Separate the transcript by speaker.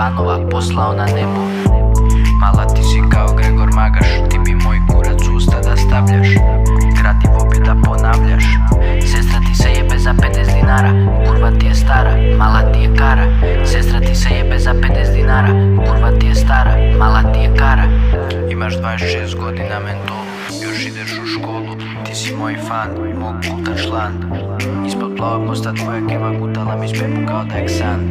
Speaker 1: fanova poslao na nebo. Mala ti si kao Gregor Magaš, ti bi moj kurac usta da stavljaš, gradivo bi da ponavljaš. Sestra ti se jebe za 50 dinara, kurva ti je stara, mala ti je kara. Sestra ti se jebe za 50 dinara, kurva ti je stara, mala ti je kara. Imaš 26 godina mentolu, još ideš u školu, ti si moj fan, mog kulta član. Ispod plavog mosta tvoja keva gutala mi s bebu kao da je ksan.